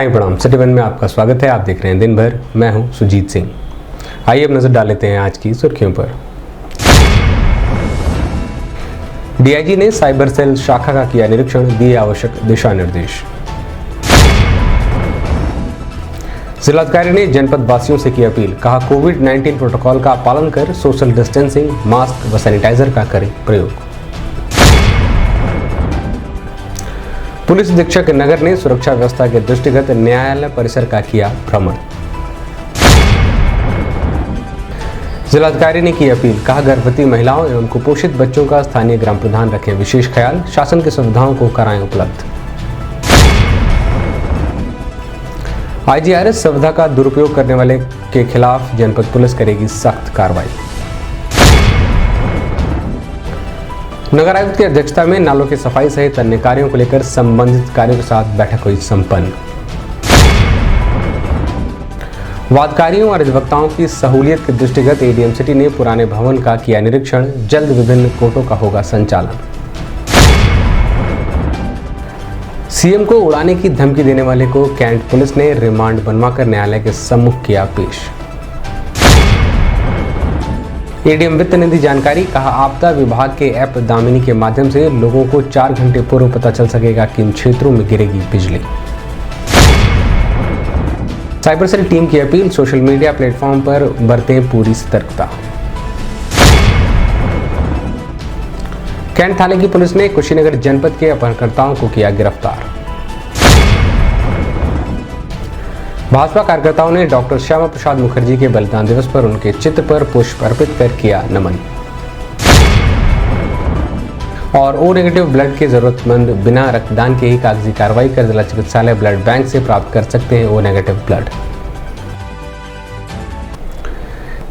साईं प्रणाम। City one में आपका स्वागत है। आप देख रहे हैं दिन भर। मैं हूं सुजीत सिंह। आइए अब नजर डाल लेते हैं आज की सुर्खियों पर। डीआईजी ने साइबर सेल शाखा का किया निरीक्षण, दिए आवश्यक दिशा निर्देश। जिलाधिकारी ने जनपद वासियों से की अपील, कहा कोविड-19 प्रोटोकॉल का पालन कर सोशल डिस्टेंसिंग, मास्क व सैनिटाइजर का करें प्रयोग। पुलिस अधीक्षक नगर ने सुरक्षा व्यवस्था के दृष्टिगत न्यायालय परिसर का किया भ्रमण। जिलाधिकारी ने की अपील, कहा गर्भवती महिलाओं एवं कुपोषित बच्चों का स्थानीय ग्राम प्रधान रखें विशेष ख्याल, शासन की सुविधाओं को कराएं उपलब्ध। आईजीआरएस सुविधा का दुरुपयोग करने वाले के खिलाफ जनपद पुलिस करेगी सख्त कार्रवाई। नगर आयुक्त की अध्यक्षता में नालों की सफाई सहित अन्य कार्यों को लेकर संबंधित कार्यों के साथ बैठक हुई संपन्न। वादकारियों और अधिवक्ताओं की सहूलियत के दृष्टिगत एडीएम सिटी ने पुराने भवन का किया निरीक्षण, जल्द विभिन्न कोर्टों का होगा संचालन। सीएम को उड़ाने की धमकी देने वाले को कैंट पुलिस ने रिमांड बनवाकर न्यायालय के सम्मुख किया पेश। एडीएम वित्त निधि जानकारी, कहा आपदा विभाग के ऐप दामिनी के माध्यम से लोगों को 4 घंटे पूर्व पता चल सकेगा किन क्षेत्रों में गिरेगी बिजली। साइबर सेल टीम की अपील, सोशल मीडिया प्लेटफॉर्म पर बरतें पूरी सतर्कता। कैंट थाने की पुलिस ने कुशीनगर जनपद के अपहरणकर्ताओं को किया गिरफ्तार। भाजपा कार्यकर्ताओं ने डॉक्टर श्यामा प्रसाद मुखर्जी के बलिदान दिवस पर उनके चित्र पर पुष्प अर्पित कर किया नमन। और ओ नेगेटिव ब्लड के जरूरतमंद बिना रक्तदान के ही कागजी कार्रवाई कर जिला चिकित्सालय ब्लड बैंक से प्राप्त कर सकते हैं ओ नेगेटिव ब्लड।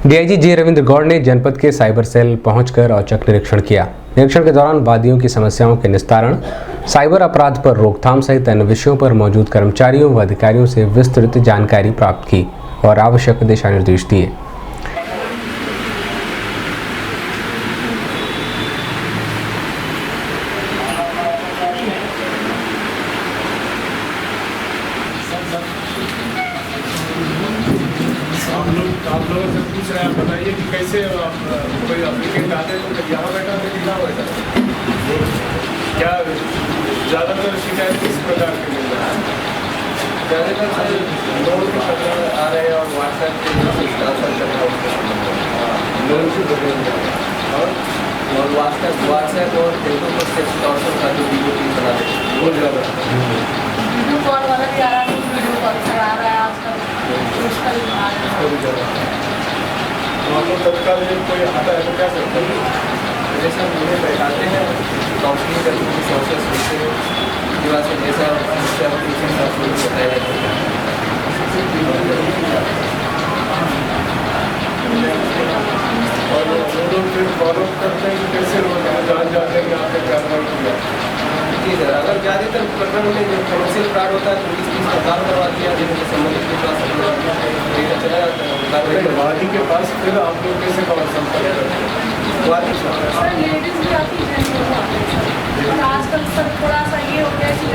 डीआईजी जे रविंद्र गौड़ ने जनपद के साइबर सेल पहुंचकर औचक निरीक्षण किया। निरीक्षण के दौरान वादियों की समस्याओं के निस्तारण, साइबर अपराध पर रोकथाम सहित अन्य विषयों पर मौजूद कर्मचारियों व अधिकारियों से विस्तृत जानकारी प्राप्त की और आवश्यक दिशा निर्देश दिए। आप लोगों से पूछ रहे हैं, बताइए कि कैसे आप कोई एप्लीकेंट आते हैं तो यहाँ बैठा तो लिखा हुआ है क्या ज़्यादातर शिकायत किस प्रकार की मिल रहा है? ज़्यादातर सर लोन के प्रकार आ रहे हैं और व्हाट्सएप पे ट्रांसफर करना लोन से और व्हाट्सएप और फेसबुक पर सेक्स ट्रांसफर का जो वीडियो क्लिप बना देते हैं वो ज़्यादा वीडियो कॉल वाला भी आ रहा है, वीडियो कॉल से आ रहा है आजकल, उसका भी आ रहा है। तो हम लोग तत्काल जब कोई आता है तो क्या करते हैं? जैसे हम उन्हें बैठाते हैं, काउंसलिंग करके उनकी समस्या सुनते हैं, उसके बाद से जैसा उससे एप्लीकेशन का आपको बताया जाता है। और वो लोग फिर फॉलो करते हैं कि कैसे लोग जान जाते हैं कि आपने कार्रवाई किया। जी सर, अगर ज़्यादातर प्रकरण में जो कमर्शियल फ्रॉड होता है पुलिस की हड़ताल करवा दिया, जिनके संबंधित के पास डेटा चला जाता है वादी के पास फिर आप लोग कैसे संपर्क करते हैं? वादी सर लेडीज भी आती है और आजकल सर थोड़ा सा ये हो गया कि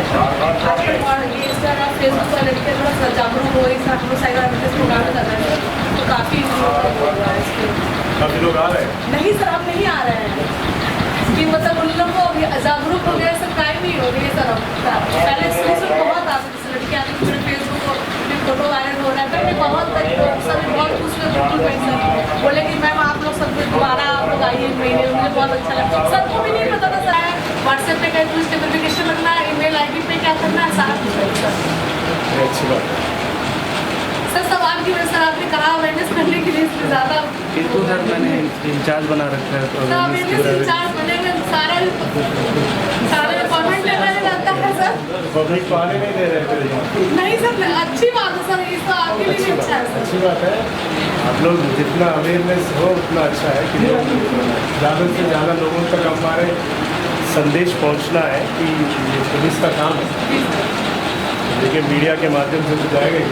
आजकल ये इंस्टाग्राम फेसबुक पर लड़के थोड़ा सा जागरूक हो रही है, हम लोग साइबर अवेयरनेस प्रोग्राम कर रहे हैं तो काफ़ी हो रहा है इसके। काफ़ी लोग आ रहे हैं? नहीं सर, अब नहीं आ रहे हैं कि मतलब उन लोग को जागरूक हो गया, सब टाइम नहीं हो रही है सर। अब पहले इसमें बहुत आते थे लड़के आते थे, फेसबुक और फोटो वायरल हो रहा है, मैंने बहुत सर बहुत खुश हुए, बिल्कुल नहीं सर बोले कि मैम आप लोग सब दोबारा आप लोग आइए महीने, मुझे बहुत अच्छा लगा। सर को भी नहीं पता था सर व्हाट्सएप पे कहीं कुछ नोटिफिकेशन लगना है, ईमेल आईडी पे क्या करना है, सारा कुछ है सर। अच्छी बात है सर सब आपकी वजह से आपने कहा अवेयरनेस करने के लिए इसमें ज़्यादा इसको सर मैंने इंचार्ज बना रखा है तो अवेयरनेस इंचार्ज बनेंगे, सारा अपॉइंटमेंट लेना रहता है सर। पब्लिक को आने नहीं दे रहे थे? नहीं सर, अच्छी बात है सर, ये तो आपके लिए भी अच्छा है सर। अच्छी बात है, आप लोग जितना अवेयरनेस हो उतना अच्छा है कि लोग ज़्यादा से ज़्यादा लोगों तक हमारे संदेश पहुंचना है कि ये पुलिस का काम है। देखिए मीडिया के माध्यम से तो जाएगा ही।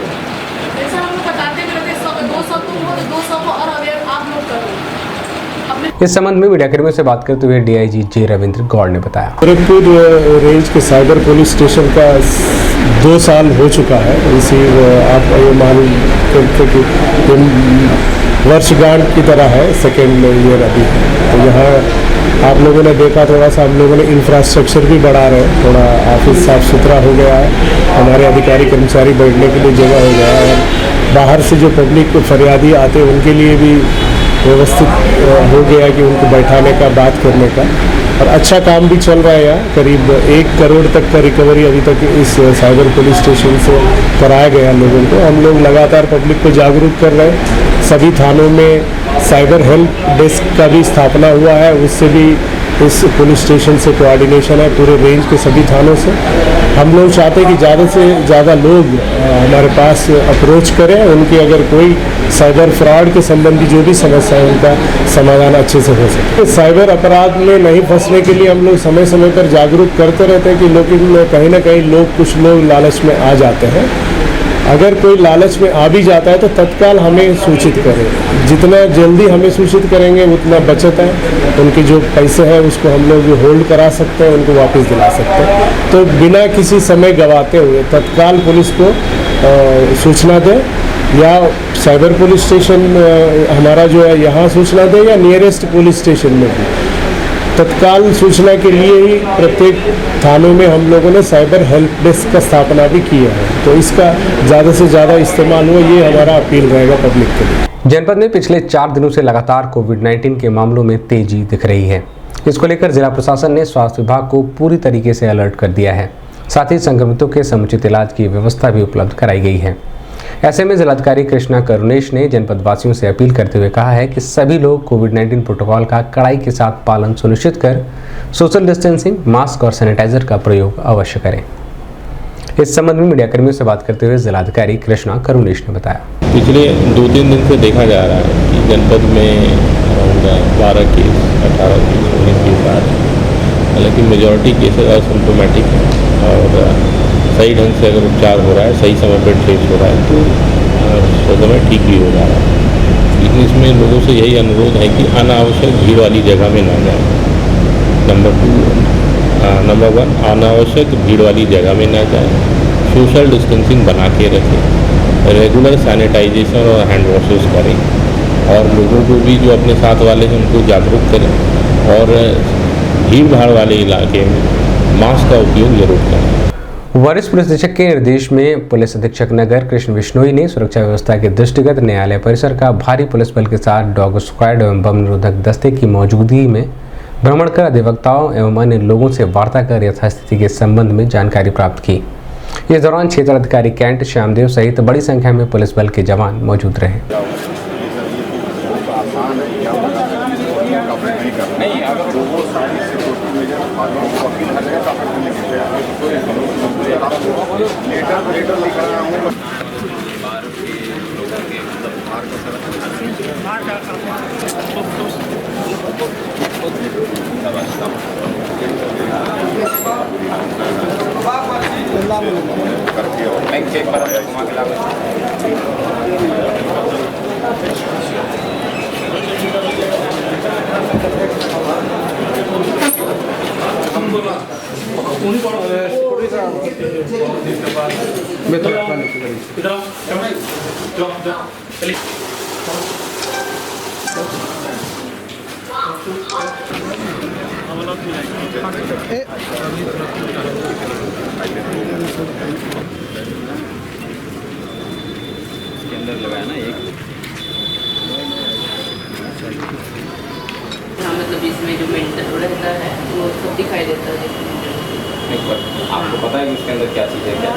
जैसे हम लोग बताते भी रहते 200 तुम हो तो 200 को और अवेयर आप लोग करो। अपने इस संबंध में मीडियाकर्मियों से बात करते हुए डीआईजी जे रविंद्र गौड़ ने बताया। गोरखपुर रेंज के साइबर पुलिस स्टेशन का 2 साल हो चुका है। इसी आप ये मान करते कि वर्षगांठ की तरह है, सेकेंड ईयर अभी। तो यहाँ आप लोगों ने देखा, थोड़ा सा हम लोगों ने इंफ्रास्ट्रक्चर भी बढ़ा रहे हैं, थोड़ा ऑफिस साफ सुथरा हो गया है, हमारे अधिकारी कर्मचारी बैठने के लिए जगह हो गया है, बाहर से जो पब्लिक को फरियादी आते हैं उनके लिए भी व्यवस्थित हो गया कि उनको बैठाने का, बात करने का। और अच्छा काम भी चल रहा है यहाँ। करीब 1 करोड़ तक का रिकवरी अभी तक इस साइबर पुलिस स्टेशन से कराया गया लोगों को। हम लोग लगातार पब्लिक को जागरूक कर रहे हैं। सभी थानों में साइबर हेल्प डेस्क का भी स्थापना हुआ है, उससे भी इस पुलिस स्टेशन से कोऑर्डिनेशन है पूरे रेंज के सभी थानों से। हम लोग चाहते हैं कि ज़्यादा से ज़्यादा लोग हमारे पास अप्रोच करें, उनकी अगर कोई साइबर फ्रॉड के संबंधी जो भी समस्या है उनका समाधान अच्छे से हो सके। साइबर अपराध में नहीं फंसने के लिए हम लोग समय समय पर जागरूक करते रहते हैं कि लेकिन कहीं ना कहीं कुछ लोग लालच में आ जाते हैं। अगर कोई लालच में आ भी जाता है तो तत्काल हमें सूचित करें। जितना जल्दी हमें सूचित करेंगे उतना बचत है। उनके जो पैसे हैं उसको हम लोग होल्ड करा सकते हैं, उनको वापस दिला सकते हैं। तो बिना किसी समय गंवाते हुए तत्काल पुलिस को सूचना दें, या साइबर पुलिस स्टेशन हमारा जो है यहाँ सूचना दें, या नियरेस्ट पुलिस स्टेशन में भी तत्काल सूचना के लिए ही प्रत्येक थानों में हम लोगों ने साइबर हेल्प डेस्क का स्थापना भी किया है। तो इसका ज़्यादा से ज़्यादा इस्तेमाल हो, ये हमारा अपील रहेगा पब्लिक के लिए। जनपद में पिछले 4 दिनों से लगातार कोविड-19 के मामलों में तेजी दिख रही है। इसको लेकर जिला प्रशासन ने स्वास्थ्य विभाग को पूरी तरीके से अलर्ट कर दिया है। साथ ही संक्रमितों के समुचित इलाज की व्यवस्था भी उपलब्ध कराई गई है। ऐसे में जिलाधिकारी कृष्णा करुणेश ने जनपद वासियों से अपील करते हुए कहा है कि सभी लोग कोविड-19 प्रोटोकॉल का कड़ाई के साथ पालन सुनिश्चित कर सोशल डिस्टेंसिंग, मास्क और सैनिटाइजर का प्रयोग अवश्य करें। इस संबंध में मीडियाकर्मियों से बात करते हुए जिलाधिकारी कृष्णा करुणेश ने बताया। पिछले 2-3 दिन से देखा जा रहा है कि जनपद में अराउंड 12 केस, 18 केस, 19 केस आ रहे हैं। हालांकि मेजॉरिटी केसेस असिम्टोमेटिक हैं और सही ढंग से अगर उपचार हो रहा है, सही समय पर ट्रेस हो रहा है तो समय ठीक भी हो जा रहा है। लेकिन इसमें लोगों से यही अनुरोध है कि अनावश्यक भीड़ वाली जगह में ना जाएं। नंबर 1 अनावश्यक भीड़ वाली जगह में ना जाएं। सोशल डिस्टेंसिंग बना के रखें, रेगुलर सैनिटाइजेशन और हैंड वॉशेस करें, और लोगों को भी जो अपने साथ वाले हैं उनको जागरूक करें, और भीड़ भाड़ वाले इलाके में मास्क का उपयोग जरूर करें। वरिष्ठ पुलिस अधीक्षक के निर्देश में पुलिस अधीक्षक नगर कृष्ण बिश्नोई ने सुरक्षा व्यवस्था के दृष्टिगत न्यायालय परिसर का भारी पुलिस बल के साथ डॉग स्क्वाड एवं बम निरोधक दस्ते की मौजूदगी में भ्रमण कर अधिवक्ताओं एवं अन्य लोगों से वार्ता कर यथास्थिति के संबंध में जानकारी प्राप्त की। इस दौरान क्षेत्र अधिकारी कैंट श्यामदेव सहित बड़ी संख्या में पुलिस बल के जवान मौजूद रहे। मतलब इसमें जो मेंटेन रहता है वो सब दिखाई देता है। आपको पता है कि उसके अंदर क्या चीज़ है क्या?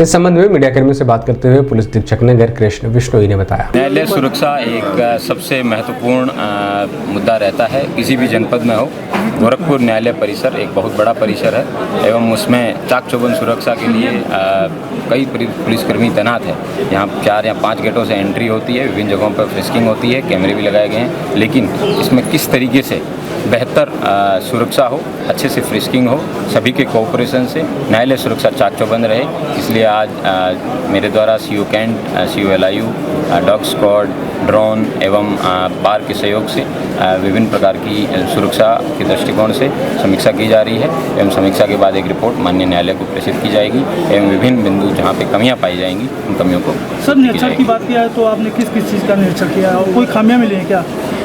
इस संबंध में मीडियाकर्मियों से बात करते हुए पुलिस अधीक्षक नगर कृष्ण विश्नोई ने बताया, न्यायालय सुरक्षा एक सबसे महत्वपूर्ण मुद्दा रहता है किसी भी जनपद में हो। गोरखपुर न्यायालय परिसर एक बहुत बड़ा परिसर है एवं उसमें चाक चौबंद सुरक्षा के लिए कई पुलिसकर्मी तैनात है। यहाँ 4 या 5 गेटों से एंट्री होती है, विभिन्न जगहों पर फ्रिस्किंग होती है, कैमरे भी लगाए गए हैं। लेकिन इसमें किस तरीके से बेहतर सुरक्षा हो, अच्छे से फ्रिस्किंग हो, सभी के कोऑपरेशन से न्यायालय सुरक्षा चाक चौबंद रहे, इसलिए आज मेरे द्वारा CO cantt, CO LIU, dog squad, drone एवं बार के सहयोग से विभिन्न प्रकार की सुरक्षा के दृष्टिकोण से समीक्षा की जा रही है एवं समीक्षा के बाद एक रिपोर्ट माननीय न्यायालय को प्रेषित की जाएगी एवं विभिन्न बिंदु जहाँ पे कमियाँ पाई जाएंगी उन कमियों को सर निरीक्षण की बात किया है तो आपने किस किस चीज़ का निरीक्षण किया है और कोई खामियां मिली हैं क्या?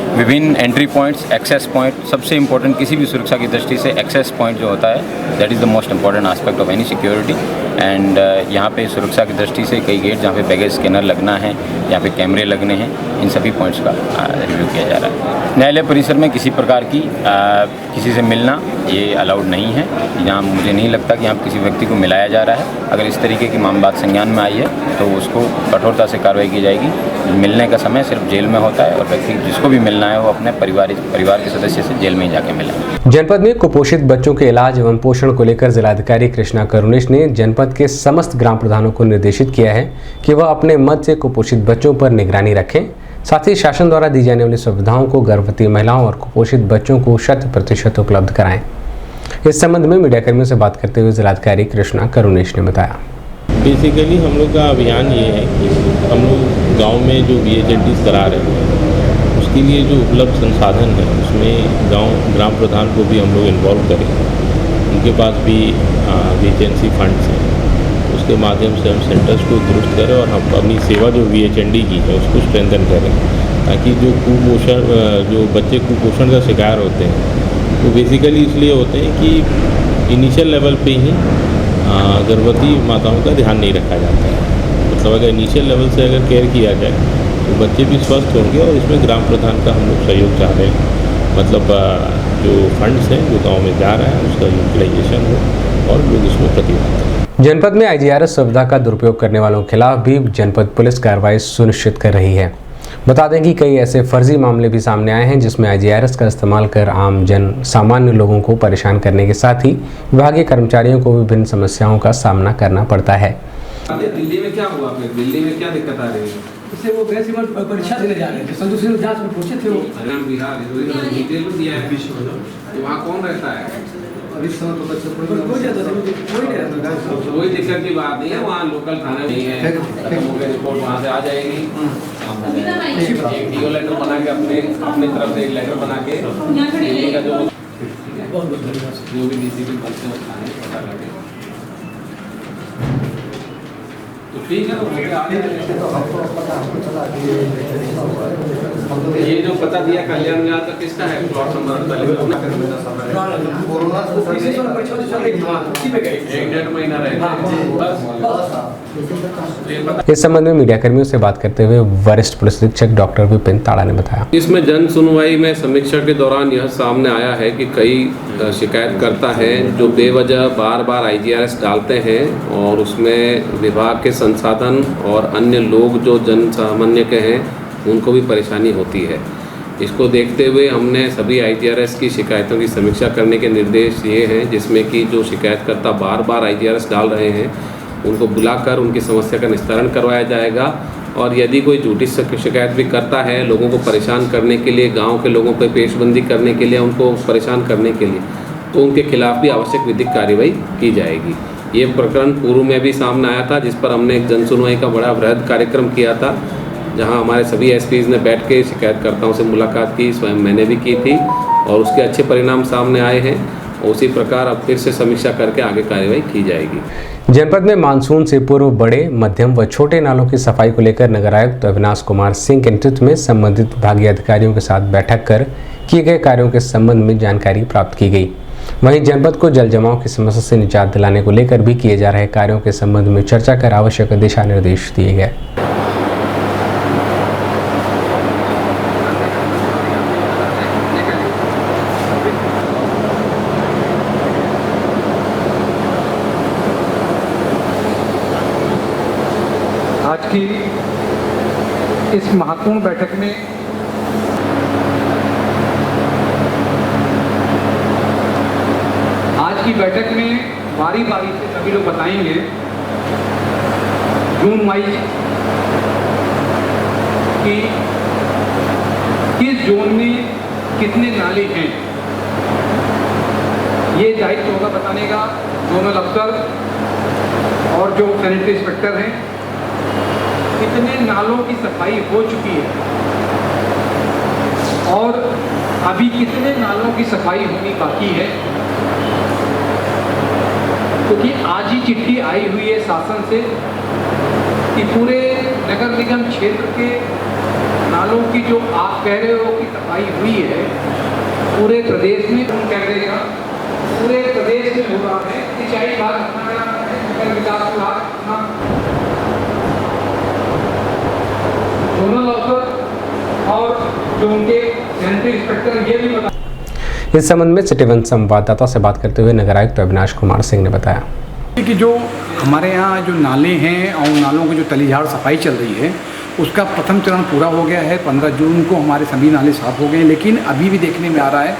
विभिन्न एंट्री पॉइंट्स, एक्सेस पॉइंट, सबसे इम्पोर्टेंट किसी भी सुरक्षा की दृष्टि से एक्सेस पॉइंट जो होता है that is the most important aspect of any security. And यहाँ पे सुरक्षा की दृष्टि से कई गेट जहाँ पे बैगेज स्कैनर लगना है, यहाँ पे कैमरे लगने हैं, इन सभी पॉइंट्स का रिव्यू किया जा रहा है। न्यायालय परिसर में किसी प्रकार की किसी से मिलना ये अलाउड नहीं है। यहाँ मुझे नहीं लगता कि यहाँ किसी व्यक्ति को मिलाया जा रहा है। अगर इस तरीके की बात संज्ञान में आई है तो उसको कठोरता से कार्रवाई की जाएगी। मिलने का समय सिर्फ जेल में होता है और व्यक्ति जिसको भी मिलना है वो अपने परिवार के सदस्य से जेल में ही जाके मिले। जनपद में कुपोषित बच्चों के इलाज एवं पोषण को लेकर जिलाधिकारी कृष्णा करुणेश ने जनपद के समस्त ग्राम प्रधानों को निर्देशित किया है कि वह अपने मद से कुपोषित बच्चों पर निगरानी रखें। साथ ही शासन द्वारा दी जाने वाली सुविधाओं को गर्भवती महिलाओं और कुपोषित बच्चों को 100% उपलब्ध कराएं। इस संबंध में मीडियाकर्मियों से बात करते हुए जिलाधिकारी कृष्णा करुणेश ने बताया, बेसिकली हम लोग का अभियान ये है कि हम लोग गांव में जो VHNDs करा रहे हैं उसके लिए जो उपलब्ध संसाधन है उसमें ग्राम प्रधान को भी हम लोग इन्वॉल्व करें। उनके पास भी वेकेंसी फंड्स हैं, उसके माध्यम से हम सेंटर्स को दुरुस्त करें और हम अपनी सेवा जो VHND की है उसको स्ट्रेंथन करें, ताकि जो बच्चे कुपोषण का शिकार होते हैं वो बेसिकली इसलिए होते हैं कि इनिशियल लेवल पे ही गर्भवती माताओं का ध्यान नहीं रखा जाता है। मतलब अगर इनिशियल लेवल से अगर केयर किया जाए तो बच्चे भी स्वस्थ होंगे और इसमें ग्राम प्रधान का हम लोग सहयोग चाह रहे हैं। मतलब जो फंड्स हैं जो गांव में जा रहा है उसका यूटिलाइजेशन हो और लोग इसमें प्रतिभाग करें। जनपद में IGRS सुविधा का दुरुपयोग करने वालों के खिलाफ भी जनपद पुलिस कार्रवाई सुनिश्चित कर रही है। बता दें कि कई ऐसे फर्जी मामले भी सामने आए हैं जिसमें IGRS का इस्तेमाल कर आम जन सामान्य लोगों को परेशान करने के साथ ही विभागीय कर्मचारियों को विभिन्न समस्याओं का सामना करना पड़ता है। दिल्ली में क्या हुआ फिर? दिल्ली में क्या दिक्कत आ रही है? इससे वो गैस परीक्षा देने जा रहे थे, संतोष जांच में पूछे थे वो हरियाणा बिहार डिटेल में दिया है। तो वहाँ कौन रहता है? अभी समय तो बच्चे कोई नहीं रहता, कोई दिक्कत की बात नहीं है। वहाँ लोकल थाना नहीं है, खत्म हो गया, रिपोर्ट वहाँ से आ जाएगी। एक DO लेटर बना के अपने तरफ से एक लेटर बना के का जो भी DCP बनते हैं थाने पता करके तो ठीक है। ये जो पता दिया कल्याण में आता किसका है? प्लॉट नंबर 1.5 महीना रहेगा। इस संबंध में मीडियाकर्मियों से बात करते हुए वरिष्ठ पुलिस अधीक्षक डॉक्टर विपिन ताड़ा ने बताया, इसमें जन सुनवाई में समीक्षा के दौरान यह सामने आया है कि कई शिकायतकर्ता हैं जो बेवजह बार बार IGRS डालते हैं और उसमें विभाग के संसाधन और अन्य लोग जो जन सामान्य के हैं उनको भी परेशानी होती है। इसको देखते हुए हमने सभी IGRS की शिकायतों की समीक्षा करने के निर्देश ये हैं, जिसमें कि जो शिकायतकर्ता बार बार IGRS डाल रहे हैं उनको बुलाकर उनकी समस्या का निस्तारण करवाया जाएगा। और यदि कोई झूठी शिकायत भी करता है लोगों को परेशान करने के लिए, गांव के लोगों पर पेशबंदी करने के लिए, उनको परेशान करने के लिए, तो उनके खिलाफ भी आवश्यक विधिक कार्रवाई की जाएगी। ये प्रकरण पूर्व में भी सामने आया था जिस पर हमने एक जन सुनवाई का बड़ा वृहद कार्यक्रम किया था, जहां हमारे सभी SPs ने बैठ के शिकायतकर्ताओं से मुलाकात की, स्वयं मैंने भी की थी और उसके अच्छे परिणाम सामने आए हैं। उसी प्रकार अब फिर से समीक्षा करके आगे कार्रवाई की जाएगी। जनपद में मानसून से पूर्व बड़े, मध्यम व छोटे नालों की सफाई को लेकर नगर आयुक्त अविनाश कुमार सिंह के नेतृत्व में संबंधित विभागीय अधिकारियों के साथ बैठक कर किए गए कार्यों के संबंध में जानकारी प्राप्त की गई। वहीं जनपद को जल जमाव की समस्या से निजात दिलाने को लेकर भी किए जा रहे कार्यों के संबंध में चर्चा कर आवश्यक दिशा निर्देश दिए गए। की इस महत्वपूर्ण बैठक में आज की बैठक में बारी बारी से सभी लोग बताएंगे जून वाइज कि किस जोन में कितने नाले हैं। ये दायित्व होगा बताने का जोनल अफसर और जो सैनिटरी इंस्पेक्टर हैं। कितने नालों की सफाई हो चुकी है और अभी कितने नालों की सफाई होनी बाकी है, क्योंकि आज ही चिट्ठी आई हुई है शासन से कि पूरे नगर निगम क्षेत्र के नालों की जो आप कह रहे हो कि सफाई हुई है पूरे प्रदेश में, कह देगा पूरे प्रदेश में हो रहा है। सिंचाई विभाग अपना विकास विभाग अपना जोनल अफसर और जो उनके सैनिटरी इंस्पेक्टर ये भी बता। इस संबंध में सिटी वन संवाददाता से बात करते हुए नगर आयुक्त अविनाश कुमार सिंह ने बताया कि जो हमारे यहाँ जो नाले हैं और नालों की जो तलीझाड़ सफाई चल रही है उसका प्रथम चरण पूरा हो गया है। 15 जून को हमारे सभी नाले साफ हो गए, लेकिन अभी भी देखने में आ रहा है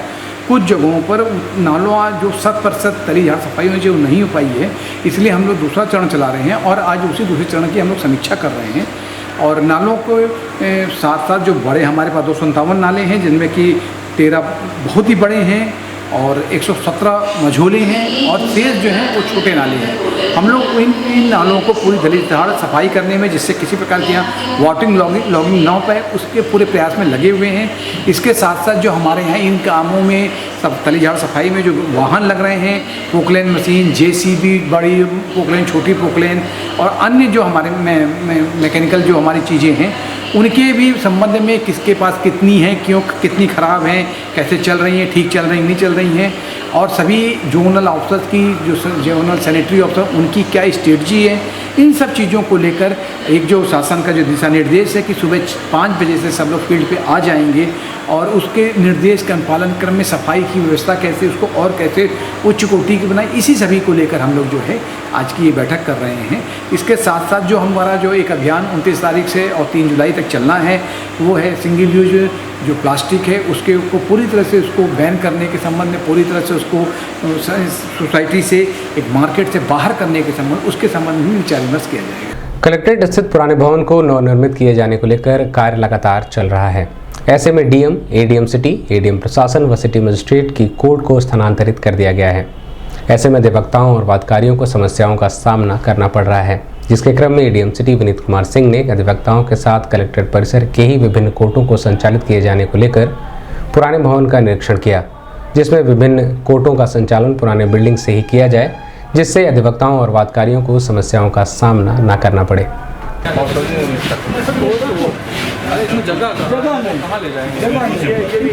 कुछ जगहों पर नालों जो 100% तलीझाड़ सफाई होनी चाहिए वो नहीं हो पाई है। इसलिए हम लोग दूसरा चरण चला रहे हैं और आज उसी दूसरे चरण की हम लोग समीक्षा कर रहे हैं। और नालों को साथ साथ जो बड़े हमारे पास 257 नाले हैं, जिनमें कि 13 बहुत ही बड़े हैं और 117 मझोले हैं और शेष जो हैं वो छोटे नाले हैं। हम लोग इन नालों को पूरी तलीझाड़ सफाई करने में, जिससे किसी प्रकार की यहाँ वाटरिंग लॉगिंग ना हो पाए, उसके पूरे प्रयास में लगे हुए हैं। इसके साथ साथ जो हमारे यहाँ इन कामों में सब तलीझाड़ सफाई में जो वाहन लग रहे हैं, पोकलेन मशीन, JCB, बड़ी पोकलेन, छोटी पोकलेन और अन्य जो हमारे मैकेनिकल जो हमारी चीज़ें हैं, उनके भी संबंध में किसके पास कितनी है, क्यों कितनी ख़राब हैं, कैसे चल रही हैं, ठीक चल रही नहीं चल रही हैं, और सभी जोनल ऑफिसर्स की जो जोनल सैनिटरी ऑफिसर उनकी क्या स्ट्रेटजी है, इन सब चीज़ों को लेकर एक जो शासन का जो दिशा निर्देश है कि सुबह 5 बजे से सब लोग फील्ड पे आ जाएंगे और उसके निर्देश के अनुपालन क्रम में सफाई की व्यवस्था कैसे, उसको और कैसे उच्च कोटि की बनाए, इसी सभी को लेकर हम लोग जो है आज की ये बैठक कर रहे हैं। इसके साथ साथ जो हमारा जो एक अभियान 29 तारीख से और 3 जुलाई तक चलना है वो है सिंगल यूज जो प्लास्टिक है उसके को पूरी तरह से उसको बैन करने के संबंध में, पूरी तरह से उसको सोसाइटी से एक मार्केट से बाहर करने के संबंध, उसके संबंध में विचार विमर्श किया जाएगा। कलेक्ट्रेट स्थित पुराने भवन को नवनिर्मित किए जाने को लेकर कार्य लगातार चल रहा है। ऐसे में DM, ADM सिटी, ADM प्रशासन व सिटी मजिस्ट्रेट की कोर्ट को स्थानांतरित कर दिया गया है। ऐसे में अधिवक्ताओं और वादकारियों को समस्याओं का सामना करना पड़ रहा है, जिसके क्रम में ADM सिटी विनीत कुमार सिंह ने अधिवक्ताओं के साथ कलेक्ट्रेट परिसर के ही विभिन्न कोर्टों को संचालित किए जाने को लेकर पुराने भवन का निरीक्षण किया, जिसमें विभिन्न कोर्टों का संचालन पुराने बिल्डिंग से ही किया जाए, जिससे अधिवक्ताओं और वादकारियों को समस्याओं का सामना न करना पड़े।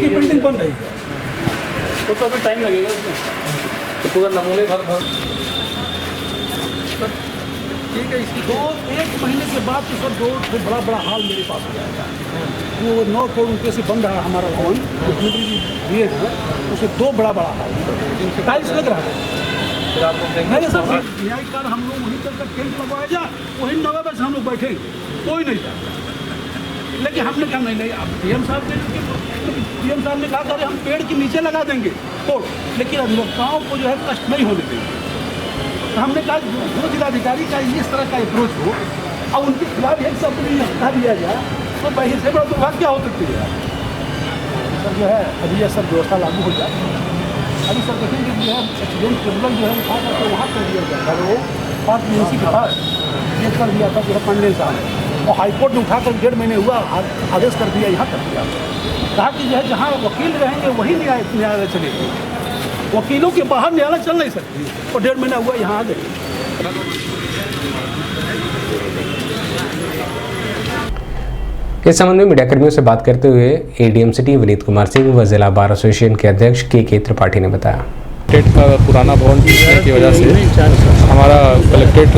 बिल्डिंग बन रही है तो अभी टाइम लगेगा तो पूरा नमूने भर ठीक है। इसकी 1 महीने के बाद तो सर 2 बड़ा हाल मेरे पास हो जाएगा। वो 9 करोड़ रुपये से बन रहा है हमारा भवन, दिए थे उसे 2 बड़ा हाल टाइल्स लग रहा है। नहीं सर न्यायिक कार्य हम लोग वहीं तक कैंप लगवाया जा, वहीं 9 बजे हम लोग बैठेंगे, कोई नहीं जाता। लेकिन हमने कहा नहीं अब PM साहब ने कहा कि हम पेड़ के नीचे लगा देंगे तो, लेकिन अधिवक्ताओं को जो है कष्ट नहीं होने देंगे। तो हमने कहा जो जिलाधिकारी का इस तरह का अप्रोच हो और उनके खिलाफ एक सब हटा दिया जाए तो पहले से बड़ा दुर्भाग्य क्या हो सकती है सर। जो है अभी यह सब व्यवस्था लागू हो जाए, अभी सर देखेंगे जो है एक्सीडेंट ट्रिब्यूनल जो है उठा करके वहाँ कर दिया जाए। वो 5 MNC के पास ये कर दिया था जो है पांडे साहब, और हाईकोर्ट ने उठाकर 1.5 महीने हुआ आदेश कर दिया, यहाँ कर दिया। कहा कि जो है जहाँ वकील रहेंगे वही न्यायालय चलेगी, वकीलों के बाहर न्यायालय चल नहीं सकती। और 1.5 महीना हुआ यहाँ आ गए। इस संबंध में मीडियाकर्मियों से बात करते हुए ADM सिटी विनीत कुमार सिंह व जिला बार एसोसिएशन के अध्यक्ष KK त्रिपाठी ने बताया। कलेक्ट्रेट का पुराना भवन टूटने की वजह से हमारा कलेक्ट्रेट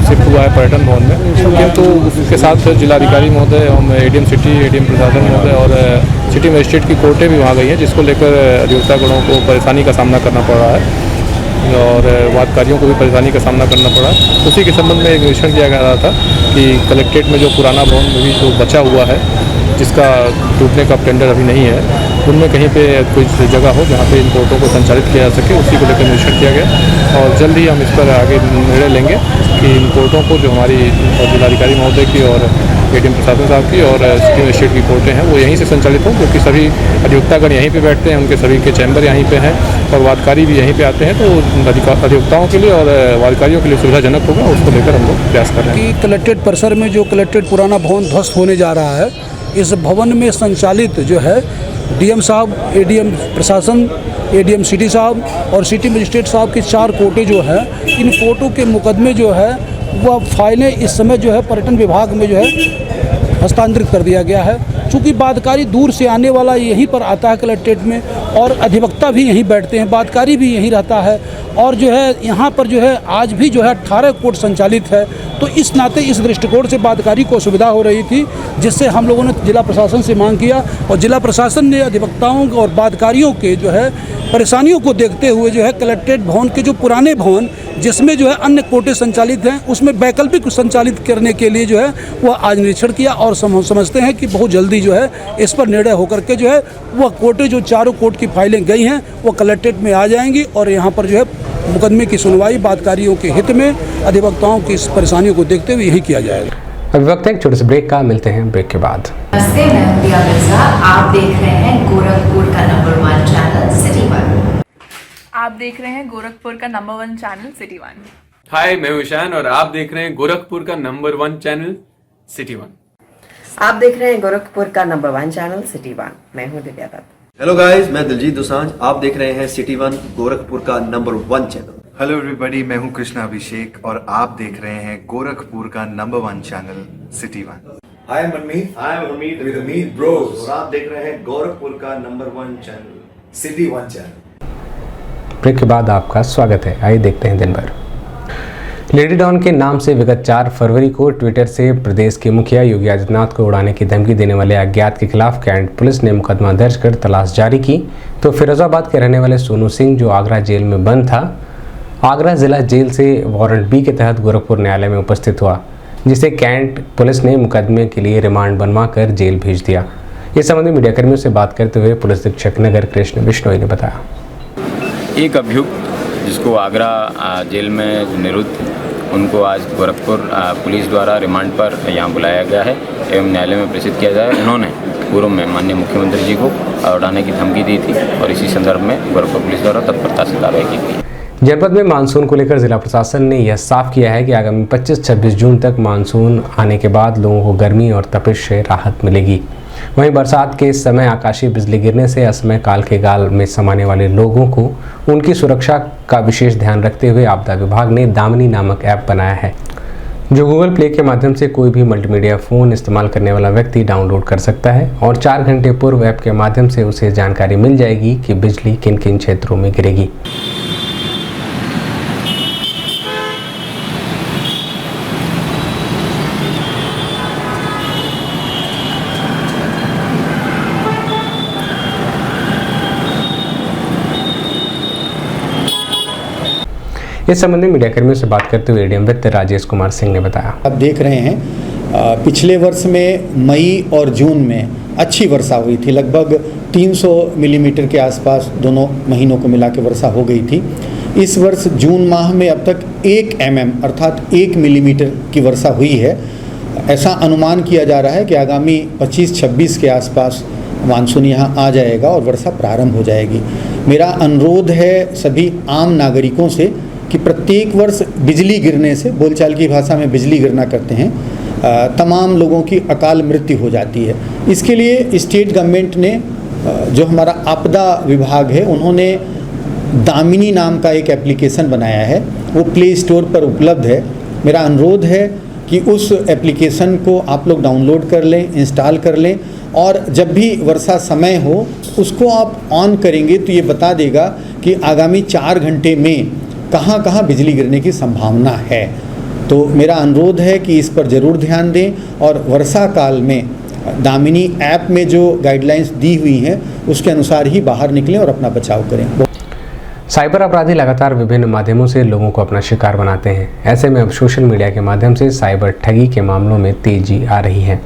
शिफ्ट हुआ है पर्यटन भवन में, किंतु उसके साथ जिलाधिकारी महोदय एवं ADM सिटी, ADM प्रशासन महोदय और सिटी मजिस्ट्रेट की कोर्टें भी वहाँ गई हैं, जिसको लेकर अधिवक्ता गणों को परेशानी का सामना करना पड़ रहा है। और वादकारियों को भी परेशानी का सामना करना पड़ा। उसी के संबंध में एक निरीक्षण किया जा रहा था कि कलेक्ट्रेट में जो पुराना भवन में भी जो बचा हुआ है, जिसका टूटने का टेंडर अभी नहीं है, उनमें कहीं पे कुछ जगह हो जहाँ पे इन कोर्टों को संचालित किया जा सके, उसी को लेकर निरीक्षण किया गया। और जल्द ही हम इस पर आगे निर्णय लेंगे कि इन कोर्टों को जो हमारी जिलाधिकारी महोदय की और एडीएम प्रशासन साहब की और सिटी मजिस्ट्रेट की कोर्टें हैं वो यहीं से संचालित हों, क्योंकि सभी अधिवक्तागण यहीं पे बैठते हैं, उनके सभी के चैम्बर यहीं पे हैं और वादकारी भी यहीं पे आते हैं, तो अधिवक्ताओं के लिए और वादकारियों के लिए सुविधाजनक होगा। उसको लेकर हम लोग प्रयास कर रहे हैं कि कलेक्ट्रेट परिसर में जो कलेक्ट्रेट पुराना भवन ध्वस्त होने जा रहा है, इस भवन में संचालित जो है डीएम साहब, एडीएम प्रशासन, एडीएम सिटी साहब और सिटी मजिस्ट्रेट साहब की 4 कोर्टें जो है, इन कोर्टों के मुकदमे जो है वह फाइलें इस समय जो है पर्यटन विभाग में जो है हस्तांतरित कर दिया गया है। चूँकि वादकारी दूर से आने वाला यहीं पर आता है कलेक्ट्रेट में, और अधिवक्ता भी यहीं बैठते हैं, वादकारी भी यहीं रहता है, और जो है यहाँ पर जो है आज भी जो है 18 कोर्ट संचालित है। तो इस नाते इस दृष्टिकोण से वादकारी को सुविधा हो रही थी, जिससे हम लोगों ने जिला प्रशासन से मांग किया और जिला प्रशासन ने अधिवक्ताओं और वादकारियों के जो है परेशानियों को देखते हुए जो है कलेक्ट्रेट भवन के जो पुराने भवन जिसमें जो है अन्य कोर्टें संचालित हैं, उसमें वैकल्पिक संचालित करने के लिए जो है वह आज निरीक्षण किया और समझते हैं कि बहुत जल्दी जो है इस पर निर्णय होकर के जो है वह कोर्टें जो 4 कोर्ट की फाइलें गई हैं वो कलेक्ट्रेट में आ जाएंगी और यहाँ पर जो है मुकदमे की सुनवाई वादकारियों के हित में अधिवक्ताओं की इस परेशानियों को देखते हुए यही किया जाएगा। अभी वक्त है एक छोटे से ब्रेक का, मिलते हैं ब्रेक के बाद। नमस्ते, मैं हूं दिया मिर्जा। आप देख रहे हैं गोरखपुर का नंबर 1 चैनल सिटी 1। आप देख रहे हैं गोरखपुर का नंबर 1 चैनल सिटी 1। हाय, मैं हूं ईशान और आप देख रहे हैं गोरखपुर का नंबर 1 चैनल सिटी 1। आप देख रहे हैं गोरखपुर का नंबर 1 चैनल सिटी 1। मैं हूं दिव्या दत्त। हेलो गाइस, मैं दिलजीत दोसांझ। आप देख रहे हैं सिटी 1 गोरखपुर का नंबर 1 चैनल। हेलो एवरीबॉडी, मैं हूं कृष्णा अभिषेक और आप देख रहे हैं गोरखपुर का number 1 channel city 1। Hi Manmeet, I am Hamid with Hamid bros और आप देख रहे हैं गोरखपुर का number 1 channel city 1 channel. Break के बाद आपका स्वागत है। आइए देखते हैं दिन भर। लेडी डॉन के नाम से विगत 4 फरवरी को ट्विटर से प्रदेश के मुखिया योगी आदित्यनाथ को उड़ाने की धमकी देने वाले अज्ञात के खिलाफ कैंट पुलिस ने मुकदमा दर्ज कर तलाश जारी की। तो फिरोजाबाद के रहने वाले सोनू सिंह, जो आगरा जेल में बंद था, आगरा जिला जेल से वारंट बी के तहत गोरखपुर न्यायालय में उपस्थित हुआ, जिसे कैंट पुलिस ने मुकदमे के लिए रिमांड बनवा कर जेल भेज दिया। इस संबंध में मीडियाकर्मियों से बात करते हुए पुलिस अधीक्षक नगर कृष्ण बिश्नोई ने बताया। एक अभियुक्त जिसको आगरा जेल में निरुद्ध, उनको आज गोरखपुर पुलिस द्वारा रिमांड पर यहाँ बुलाया गया है एवं न्यायालय में प्रेषित किया जाए। उन्होंने पूर्व में माननीय मुख्यमंत्री जी को उड़ाने की धमकी दी थी और इसी संदर्भ में गोरखपुर पुलिस द्वारा तत्परता से कार्रवाई की गई। जनपद में मानसून को लेकर जिला प्रशासन ने यह साफ किया है कि आगामी 25-26 जून तक मानसून आने के बाद लोगों को गर्मी और तपिश से राहत मिलेगी। वहीं बरसात के समय आकाशीय बिजली गिरने से असमय काल के गाल में समाने वाले लोगों को उनकी सुरक्षा का विशेष ध्यान रखते हुए आपदा विभाग ने दामिनी नामक ऐप बनाया है, जो गूगल प्ले के माध्यम से कोई भी मल्टीमीडिया फ़ोन इस्तेमाल करने वाला व्यक्ति डाउनलोड कर सकता है और 4 घंटे पूर्व ऐप के माध्यम से उसे जानकारी मिल जाएगी कि बिजली किन किन क्षेत्रों में गिरेगी। इस संबंध में मीडियाकर्मियों से बात करते हुए एडीएम वित्त राजेश कुमार सिंह ने बताया। आप देख रहे हैं पिछले वर्ष में मई और जून में अच्छी वर्षा हुई थी, लगभग 300 मिलीमीटर के आसपास दोनों महीनों को मिला के वर्षा हो गई थी। इस वर्ष जून माह में अब तक 1 mm अर्थात 1 मिलीमीटर की वर्षा हुई है। ऐसा अनुमान किया जा रहा है कि आगामी 25-26 के आसपास मानसून यहाँ आ जाएगा और वर्षा प्रारंभ हो जाएगी। मेरा अनुरोध है सभी आम नागरिकों से कि प्रत्येक वर्ष बिजली गिरने से, बोलचाल की भाषा में बिजली गिरना करते हैं, तमाम लोगों की अकाल मृत्यु हो जाती है। इसके लिए स्टेट गवर्नमेंट ने, जो हमारा आपदा विभाग है, उन्होंने दामिनी नाम का एक एप्लीकेशन बनाया है, वो प्ले स्टोर पर उपलब्ध है। मेरा अनुरोध है कि उस एप्लीकेशन को आप लोग डाउनलोड कर लें, इंस्टॉल कर लें और जब भी वर्षा समय हो उसको आप ऑन करेंगे तो ये बता देगा कि आगामी 4 घंटे में कहाँ कहाँ बिजली गिरने की संभावना है। तो मेरा अनुरोध है कि इस पर ज़रूर ध्यान दें और वर्षा काल में दामिनी ऐप में जो गाइडलाइंस दी हुई हैं उसके अनुसार ही बाहर निकलें और अपना बचाव करें। साइबर अपराधी लगातार विभिन्न माध्यमों से लोगों को अपना शिकार बनाते हैं। ऐसे में अब सोशल मीडिया के माध्यम से साइबर ठगी के मामलों में तेजी आ रही है,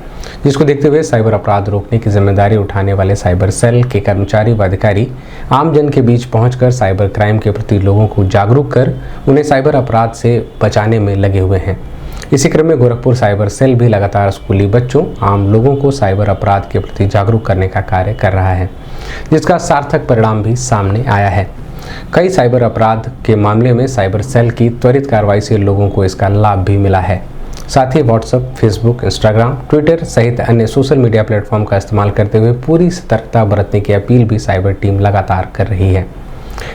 जिसको देखते हुए साइबर अपराध रोकने की जिम्मेदारी उठाने वाले साइबर सेल के कर्मचारी व अधिकारी आम जन के बीच पहुंचकर साइबर क्राइम के प्रति लोगों को जागरूक कर उन्हें साइबर अपराध से बचाने में लगे हुए हैं। इसी क्रम में गोरखपुर साइबर सेल भी लगातार स्कूली बच्चों, आम लोगों को साइबर अपराध के प्रति जागरूक करने का कार्य कर रहा है, जिसका सार्थक परिणाम भी सामने आया है। कई साइबर अपराध के मामले में साइबर सेल की त्वरित कार्रवाई से लोगों को इसका लाभ भी मिला है। साथ ही व्हाट्सएप, फेसबुक, इंस्टाग्राम, ट्विटर सहित अन्य सोशल मीडिया प्लेटफॉर्म का इस्तेमाल करते हुए पूरी सतर्कता बरतने की अपील भी साइबर टीम लगातार कर रही है।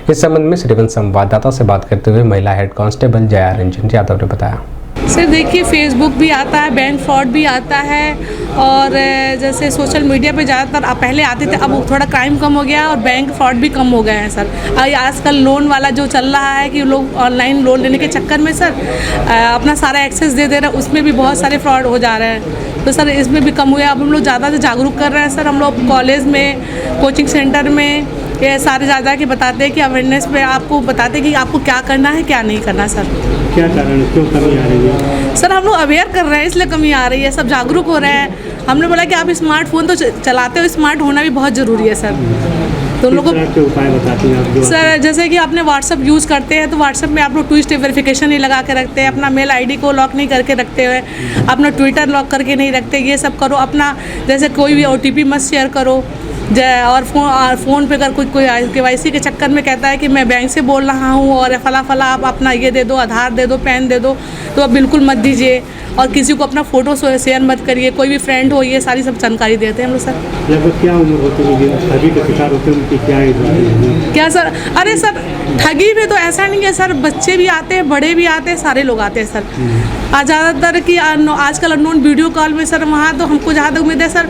इस संबंध में सिटी वन संवाददाता से बात करते हुए महिला हेड कांस्टेबल जया रंजन यादव ने बताया। सर देखिए, फेसबुक भी आता है, बैंक फ्रॉड भी आता है, और जैसे सोशल मीडिया पे ज़्यादातर पहले आते थे, अब थोड़ा क्राइम कम हो गया और बैंक फ्रॉड भी कम हो गए हैं सर। आजकल लोन वाला जो चल रहा है कि लोग ऑनलाइन लोन लेने के चक्कर में सर अपना सारा एक्सेस दे रहे हैं, उसमें भी बहुत सारे फ्रॉड हो जा रहे हैं। तो सर इसमें भी कम हुआ। अब हम लोग ज़्यादा से जागरूक कर रहे हैं सर। हम लोग कॉलेज में, कोचिंग सेंटर में ये सारे ज़्यादा के बताते हैं कि अवेयरनेस पे आपको बताते हैं कि आपको क्या करना है, क्या नहीं करना। सर क्या कारण, क्यों कमी आ रही है? सर हम लोग अवेयर कर रहे हैं, इसलिए कमी आ रही है। सब जागरूक हो रहे हैं। हमने बोला कि आप स्मार्टफोन तो चलाते हो, स्मार्ट होना भी बहुत ज़रूरी है सर। तो उन लोगों को उपाय बताती हैं आप? सर जैसे कि आपने व्हाट्सअप यूज़ करते हैं तो व्हाट्सअप में आप लोग 2 स्टेप वेरिफिकेशन नहीं लगा के रखते हैं, अपना मेल आईडी को लॉक नहीं करके रखते हुए, अपना ट्विटर लॉक करके नहीं रखते। ये सब करो। अपना जैसे कोई भी OTP मत शेयर करो। और फ़ोन पे अगर कोई KYC के चक्कर में कहता है कि मैं बैंक से बोल रहा हूँ और फला आप अपना ये दे दो, आधार दे दो, पैन दे दो, तो आप बिल्कुल मत दीजिए। और किसी को अपना फ़ोटो शेयर मत करिए। कोई भी फ्रेंड हो, ये सारी सब जानकारी देते हैं हम लोग सर। लगभग क्या उम्र होती है ठगी का शिकार होते हैं, उनकी क्या एज होती है? क्या सर? अरे सर ठगी में तो ऐसा नहीं है सर, बच्चे भी आते हैं, बड़े भी आते हैं, सारे लोग आते हैं सर। ज़्यादातर कि आजकल अननोन वीडियो कॉल में सर, वहाँ तो हमको जहाँ तक उम्मीद है सर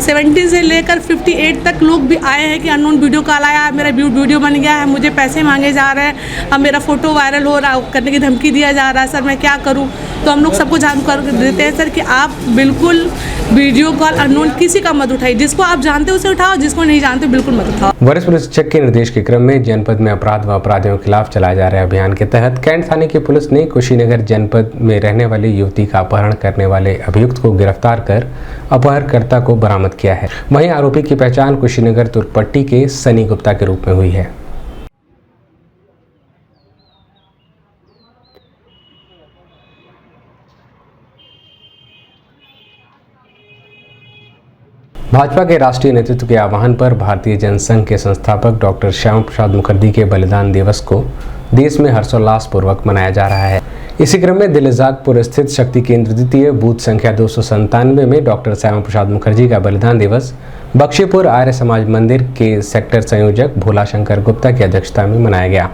70 से लेकर 58 तक लोग भी आए हैं कि अननोन वीडियो कॉल आया, मेरा वीडियो बन गया है, मुझे पैसे मांगे जा रहे हैं, अब मेरा फ़ोटो वायरल हो रहा करने की धमकी दिया जा रहा है सर, मैं क्या करूँ? तो हम लोग सबको जानकारी देते हैं सर कि आप बिल्कुल वीडियो कॉल अननोन किसी का मत उठाइए। जिसको आप जानते हो उसे उठाओ, जिसको नहीं जानते बिल्कुल मत उठाओ। वरिष्ठ पुलिस अधीक्षक के निर्देश के क्रम में जनपद में अपराध व अपराधियों के खिलाफ चलाए जा रहे अभियान के तहत कैंट थाने की पुलिस ने कुशीनगर जनपद में रहने वाली युवती का अपहरण करने वाले अभियुक्त को गिरफ्तार कर अपहरणकर्ता को बरामद किया है। वहीं आरोपी की पहचान कुशीनगर तुर्कपट्टी के सनी गुप्ता के रूप में हुई है। भाजपा के राष्ट्रीय नेतृत्व के आह्वान पर भारतीय जनसंघ के संस्थापक डॉक्टर श्यामा प्रसाद मुखर्जी के बलिदान दिवस को देश में हर्षोल्लास पूर्वक मनाया जा रहा है। इसी क्रम में दिल्ली जागपुर स्थित शक्ति केंद्र द्वितीय बूथ संख्या 297 में डॉक्टर श्यामा प्रसाद मुखर्जी का बलिदान दिवस बख्शीपुर आर्य समाज मंदिर के सेक्टर संयोजक भोला शंकर गुप्ता की अध्यक्षता में मनाया गया,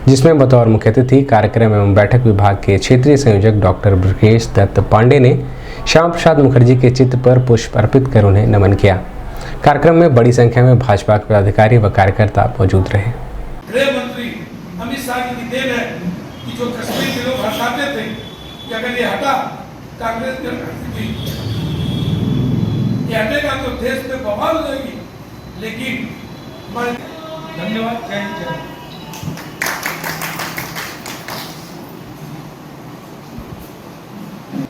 जिसमें बतौर मुख्य अतिथि कार्यक्रम एवं बैठक विभाग के क्षेत्रीय संयोजक डॉक्टर ब्रजेश दत्त पांडे ने श्यामा प्रसाद मुखर्जी के चित्र पर पुष्प अर्पित कर उन्हें नमन किया। कार्यक्रम में बड़ी संख्या में भाजपा के पदाधिकारी व कार्यकर्ता मौजूद रहे। गृह मंत्री अमित शाह की देन है कि जो कश्मीर के लोग हटाते थे कि अगर ये हटा कांग्रेस ये हटेगा तो देश में बवाल हो जाएगी, लेकिन धन्यवाद। जय हिंद।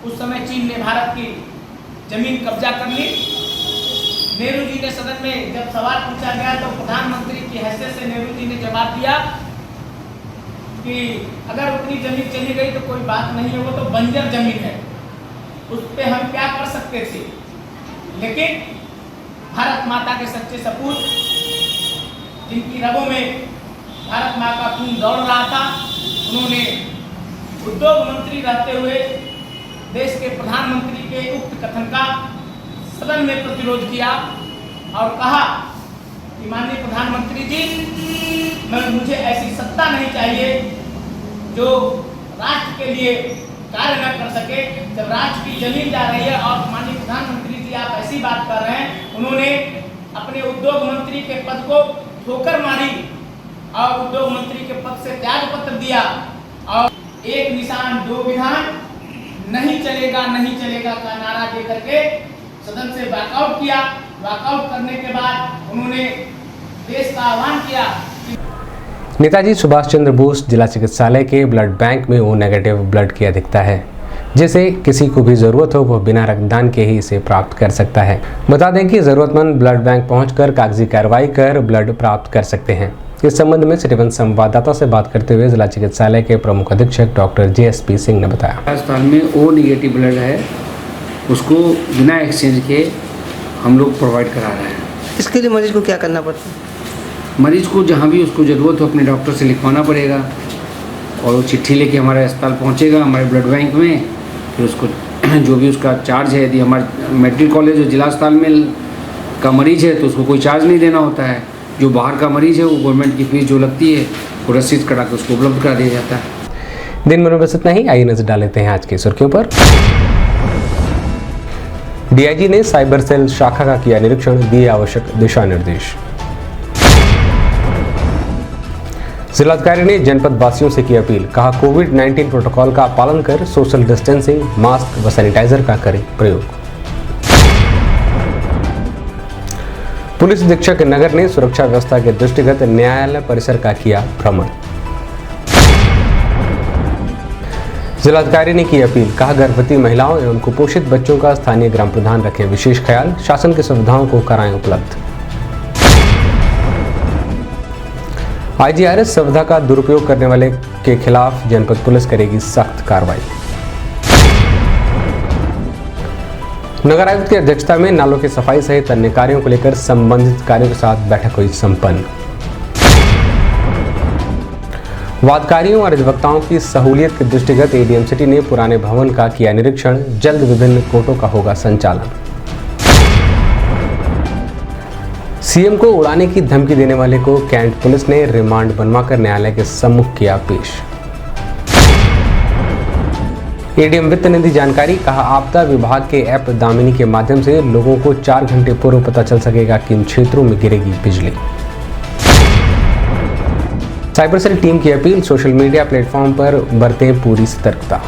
उस समय चीन ने भारत की जमीन कब्जा कर ली। नेहरू जी ने सदन में जब सवाल पूछा गया तो प्रधानमंत्री की हैसियत से नेहरू जी ने जवाब दिया कि अगर उतनी जमीन चली गई तो कोई बात नहीं है, वो तो बंजर जमीन है, उस पर हम क्या कर सकते थे। लेकिन भारत माता के सच्चे सपूत, जिनकी रगों में भारत माँ का खून दौड़ रहा था, उन्होंने उद्योग मंत्री रहते हुए देश के प्रधानमंत्री के उक्त कथन का सदन में प्रतिरोध किया और कहा कि माननीय प्रधानमंत्री जी, मुझे ऐसी सत्ता नहीं चाहिए जो राष्ट्र के लिए कार्य न कर सके। जब राष्ट्र की जमीन जा रही है और माननीय प्रधानमंत्री जी आप ऐसी बात कर रहे हैं, उन्होंने अपने उद्योग मंत्री के पद को ठोकर मारी और उद्योग मंत्री के पद से त्याग पत्र दिया और एक निशान दो विधान, नहीं चलेगा का नारा दे करके सदन से वॉकआउट किया। वॉकआउट करने के बाद उन्होंने देश का आह्वान किया। नेताजी सुभाष चंद्र बोस जिला चिकित्सालय के ब्लड बैंक में ओ नेगेटिव ब्लड की अधिकता है, जिसे किसी को भी ज़रूरत हो वह बिना रक्तदान के ही इसे प्राप्त कर सकता है। बता दें कि ज़रूरतमंद ब्लड बैंक पहुंचकर कागजी कार्रवाई कर ब्लड प्राप्त कर सकते हैं। इस संबंध में सिटी वन संवाददाता से बात करते हुए जिला चिकित्सालय के प्रमुख अधीक्षक डॉक्टर JSP सिंह ने बताया, अस्पताल में ओ नेगेटिव ब्लड है, उसको बिना एक्सचेंज के हम लोग प्रोवाइड करा रहे हैं। इसके लिए मरीज को क्या करना पड़ता है? मरीज को जहाँ भी उसको ज़रूरत हो अपने डॉक्टर से लिखवाना पड़ेगा और वो चिट्ठी लेके हमारे अस्पताल पहुँचेगा, हमारे ब्लड बैंक में। फिर उसको जो भी उसका चार्ज है, यदि हमारे मेडिकल कॉलेज और जिला अस्पताल में का मरीज है तो उसको कोई चार्ज नहीं देना होता है। जो बाहर का मरीज है वो गवर्नमेंट की फीस जो लगती है वो रसीद करा के उसको उपलब्ध करा दिया जाता है। दिन में बस इतना ही। आइए नजर डाल लेते हैं आज की सुर्खियों पर। DIG ने साइबर सेल शाखा का किया निरीक्षण, दिए आवश्यक दिशा निर्देश। जिलाधिकारी ने जनपद वासियों से की अपील, कहा कोविड-19 प्रोटोकॉल का पालन कर सोशल डिस्टेंसिंग, मास्क व सैनिटाइजर का करें प्रयोग। पुलिस अधीक्षक नगर ने सुरक्षा व्यवस्था के दृष्टिगत न्यायालय परिसर का किया भ्रमण। जिलाधिकारी ने की अपील, कहा गर्भवती महिलाओं एवं कुपोषित बच्चों का स्थानीय ग्राम प्रधान रखें विशेष ख्याल, शासन की सुविधाओं को कराएं उपलब्ध। IGRS सुविधा का दुरुपयोग करने वाले के खिलाफ जनपद पुलिस करेगी सख्त कार्रवाई। नगर आयुक्त की अध्यक्षता में नालों की सफाई सहित अन्य कार्यों को लेकर संबंधित कार्यों के साथ बैठक हुई संपन्न। वादकारियों और अधिवक्ताओं की सहूलियत के दृष्टिगत ADM सिटी ने पुराने भवन का किया निरीक्षण, जल्द विभिन्न कोर्टों का होगा संचालन। CM को उड़ाने की धमकी देने वाले को कैंट पुलिस ने रिमांड बनवाकर न्यायालय के सम्मुख किया पेश। ADM वित्त निधि जानकारी, कहा आपदा विभाग के ऐप दामिनी के माध्यम से लोगों को 4 घंटे पूर्व पता चल सकेगा किन क्षेत्रों में गिरेगी बिजली। साइबर सेल टीम की अपील, सोशल मीडिया प्लेटफॉर्म पर बरतें पूरी सतर्कता।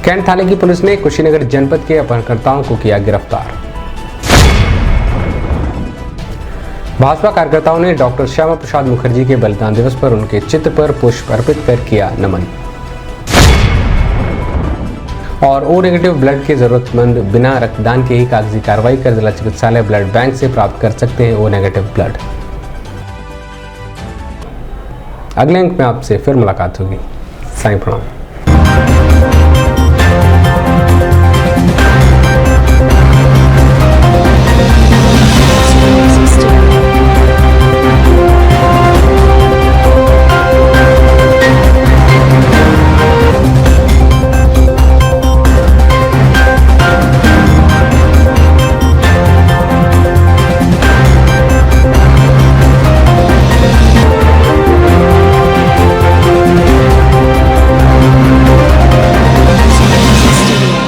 कैंट थाने की पुलिस ने कुशीनगर जनपद के अपहरणकर्ताओं को किया गिरफ्तार। भाजपा कार्यकर्ताओं ने डॉक्टर श्यामा प्रसाद मुखर्जी के बलिदान दिवस पर उनके चित्र पर पुष्प अर्पित कर किया नमन। और ओ नेगेटिव ब्लड के जरूरतमंद बिना रक्तदान के ही कागजी कार्रवाई कर जिला चिकित्सालय ब्लड बैंक से प्राप्त कर सकते हैं ओ नेगेटिव ब्लड। अगले अंक में आपसे फिर मुलाकात होगी। साईं प्रणाम।